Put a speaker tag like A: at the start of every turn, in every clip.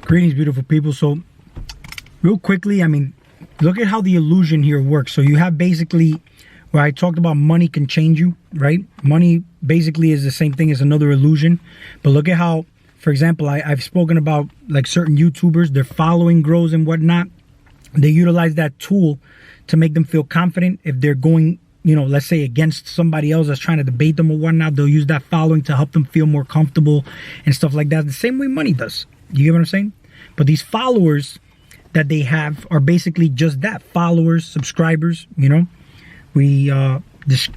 A: Greetings, beautiful people. So real quickly, I mean, look at how the illusion here works. So you have basically where I talked about money can change you, right? Money basically is the same thing as another illusion. But look at how, for example, I've spoken about like certain YouTubers, their following grows and whatnot. They utilize that tool to make them feel confident. If they're going, you know, let's say against somebody else that's trying to debate them or whatnot, they'll use that following to help them feel more comfortable and stuff like that. The same way money does. You get what I'm saying? But these followers that they have are basically just that, followers, subscribers. You know, we just,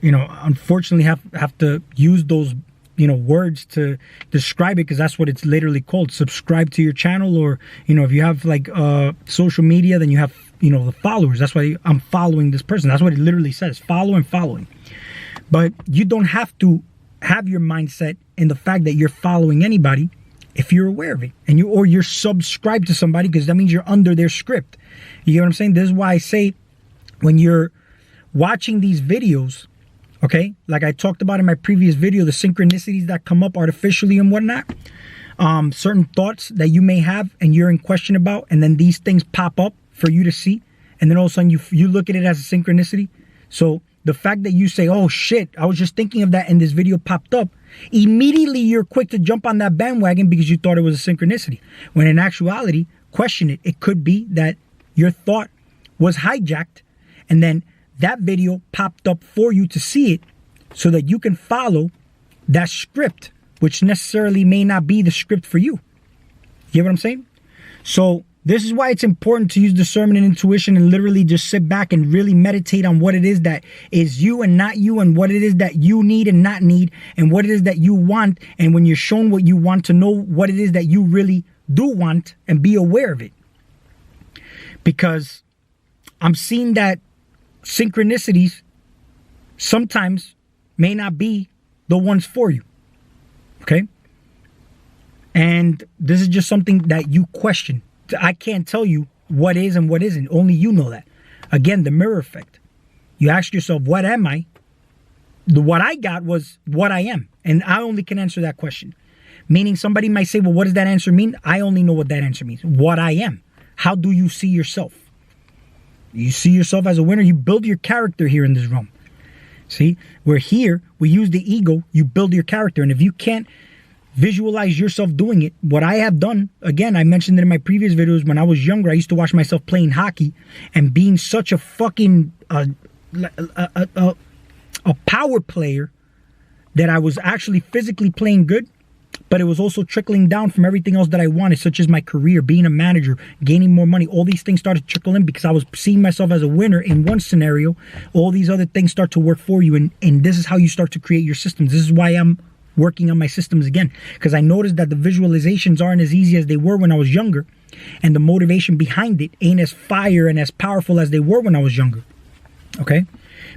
A: you know, unfortunately have to use those, you know, words to describe it, because that's what it's literally called. Subscribe to your channel, or, you know, if you have like social media, then you have, you know, the followers. That's why I'm following this person. That's what it literally says, follow and following. But you don't have to have your mindset in the fact that you're following anybody if you're aware of it, and you're subscribed to somebody, because that means you're under their script. You get what I'm saying? This is why I say, when you're watching these videos, okay, like I talked about in my previous video, the synchronicities that come up artificially and whatnot, certain thoughts that you may have and you're in question about, and then these things pop up for you to see, and then all of a sudden you look at it as a synchronicity. So the fact that you say, oh shit, I was just thinking of that and this video popped up, immediately you're quick to jump on that bandwagon because you thought it was a synchronicity. When in actuality, question it. It could be that your thought was hijacked, and then that video popped up for you to see it so that you can follow that script, which necessarily may not be the script for you. You get what I'm saying? So this is why it's important to use discernment and intuition, and literally just sit back and really meditate on what it is that is you and not you, and what it is that you need and not need, and what it is that you want. And when you're shown what you want, to know what it is that you really do want and be aware of it. Because I'm seeing that synchronicities sometimes may not be the ones for you. Okay? And this is just something that you question. I can't tell you what is and what isn't. Only you know that. Again, the mirror effect. You ask yourself, what am I? What I got was what I am. And I only can answer that question. Meaning somebody might say, well, what does that answer mean? I only know what that answer means. What I am. How do you see yourself? You see yourself as a winner. You build your character here in this room. See, we're here. We use the ego. You build your character. And if you can't visualize yourself doing it, what I have done, again, I mentioned it in my previous videos, when I was younger, I used to watch myself playing hockey and being such a fucking a power player that I was actually physically playing good, but it was also trickling down from everything else that I wanted, such as my career, being a manager, gaining more money. All these things started to trickle in because I was seeing myself as a winner in one scenario. All these other things start to work for you, and this is how you start to create your systems. This is why I'm working on my systems again, because I noticed that the visualizations aren't as easy as they were when I was younger, and the motivation behind it ain't as fire and as powerful as they were when I was younger. Okay?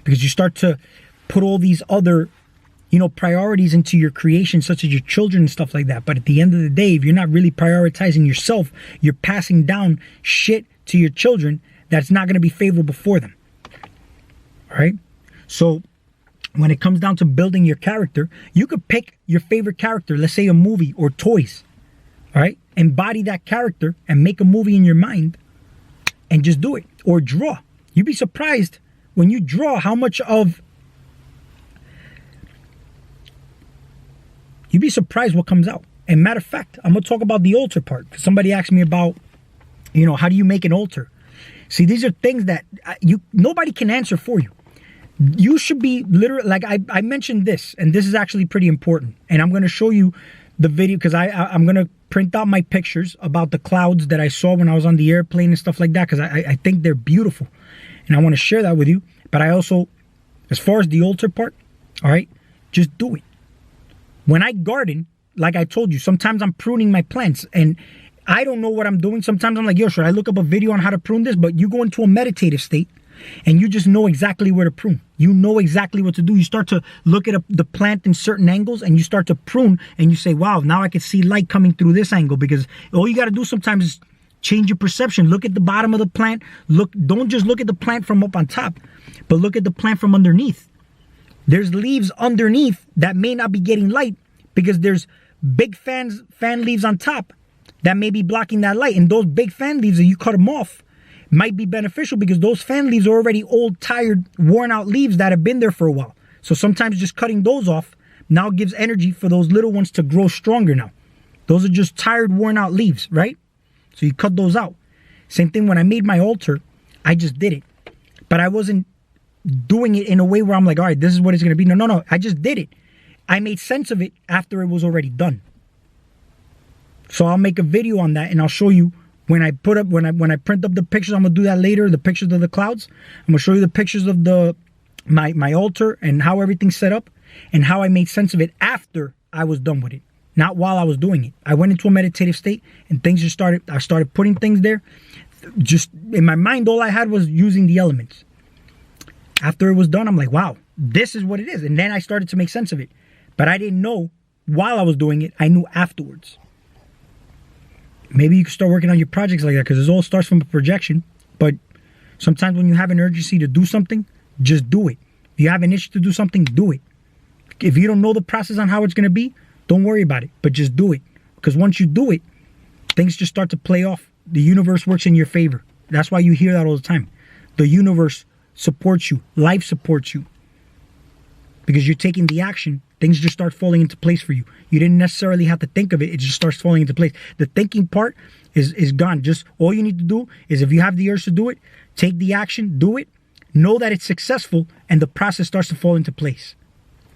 A: Because you start to put all these other, you know, priorities into your creation, such as your children and stuff like that. But at the end of the day, if you're not really prioritizing yourself, you're passing down shit to your children that's not going to be favorable for them. All right? So when it comes down to building your character, you could pick your favorite character, let's say a movie or toys, all right? Embody that character and make a movie in your mind and just do it. Or draw. You'd be surprised when you draw how much of... You'd be surprised what comes out. And matter of fact, I'm going to talk about the altar part, because somebody asked me about, you know, how do you make an altar? See, these are things that nobody can answer for you. You should be literally, like I mentioned this, and this is actually pretty important. And I'm going to show you the video, because I'm going to print out my pictures about the clouds that I saw when I was on the airplane and stuff like that, because I think they're beautiful. And I want to share that with you. But I also, as far as the altar part, all right, just do it. When I garden, like I told you, sometimes I'm pruning my plants and I don't know what I'm doing. Sometimes I'm like, yo, should I look up a video on how to prune this? But you go into a meditative state and you just know exactly where to prune. You know exactly what to do. You start to look at the plant in certain angles and you start to prune and you say, wow, now I can see light coming through this angle, because all you got to do sometimes is change your perception. Look at the bottom of the plant. Don't just look at the plant from up on top, but look at the plant from underneath. There's leaves underneath that may not be getting light because there's big fan leaves on top that may be blocking that light. And those big fan leaves, if you cut them off, might be beneficial because those fan leaves are already old, tired, worn out leaves that have been there for a while. So sometimes just cutting those off now gives energy for those little ones to grow stronger now. Those are just tired, worn out leaves, right? So you cut those out. Same thing when I made my altar, I just did it. But I wasn't doing it in a way where I'm like, all right, this is what it's going to be. No. I just did it. I made sense of it after it was already done. So I'll make a video on that and I'll show you when I print up the pictures. I'm gonna do that later, the pictures of the clouds. I'm gonna show you the pictures of my altar and how everything's set up and how I made sense of it after I was done with it, not while I was doing it. I went into a meditative state and things just started. I started putting things there. Just in my mind, all I had was using the elements. After it was done, I'm like, wow, this is what it is. And then I started to make sense of it. But I didn't know while I was doing it. I knew afterwards. Maybe you can start working on your projects like that because it all starts from a projection. But sometimes when you have an urgency to do something, just do it. If you have an itch to do something, do it. If you don't know the process on how it's going to be, don't worry about it. But just do it. Because once you do it, things just start to play off. The universe works in your favor. That's why you hear that all the time. The universe supports you. Life supports you. Because you're taking the action, things just start falling into place for you. You didn't necessarily have to think of it. It just starts falling into place. The thinking part is gone. Just all you need to do is if you have the urge to do it, take the action, do it, know that it's successful, and the process starts to fall into place.